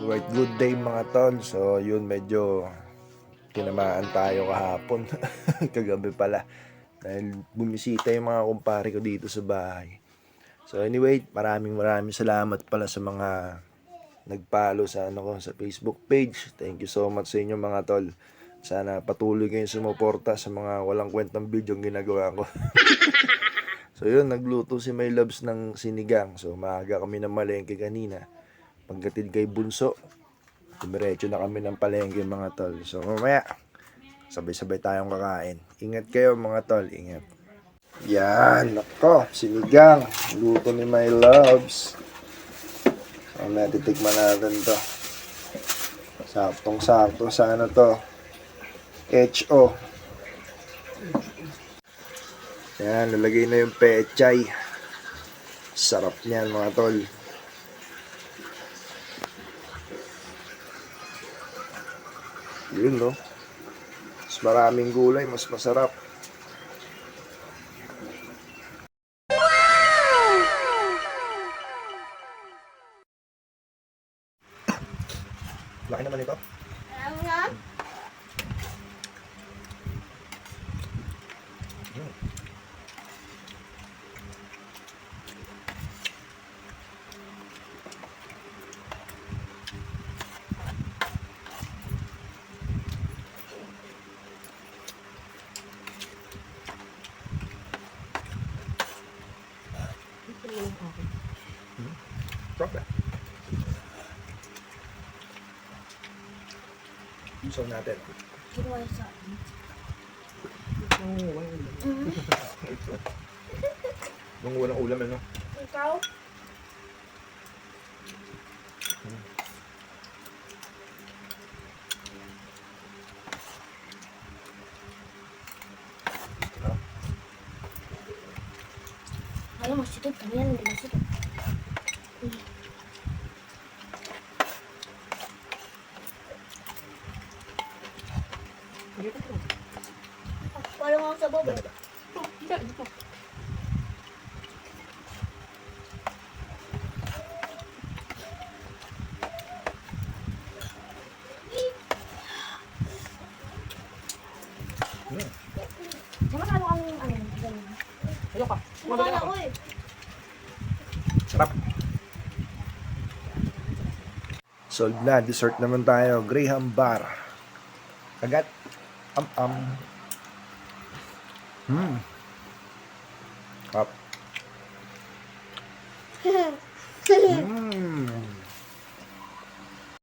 Right, good day mga tol. So yun, medyo tinamaan tayo kahapon. Kagabi pala. Dahil bumisita yung mga kumpare ko dito sa bahay. So anyway, maraming salamat pala sa mga nagpalo sa sa Facebook page. Thank you so much sa inyo mga tol. Sana patuloy kayong sumuporta sa mga walang kwentang video ang ginagawa ko. So yun, nagluto si My Loves ng sinigang. So maaga kami na malengke kanina. Pagkatid kay Bunso, dumiretso na kami ng palengke mga tol. So mamaya, sabay-sabay tayong kakain. Ingat kayo mga tol, ingat. Yan, nako, sinigang. Luto ni My Loves. So natitikman natin to. Saktong-sakto sa to. HO. Yan, lalagay na yung pechay. Sarap niyan mga tol. Yun no. Mas maraming gulay, mas masarap. Laki naman ito. Proper. So natin. Nung walang ulam ano? Ikaw? Alam mo, sikit kami yan, hindi na sikit. Walang ako sa bobo. Sama ano ang ganyan? Ayoko ka. Mukha na ako eh. Sarap. Solved na. Dessert naman tayo. Graham bar. Kagat. Kap.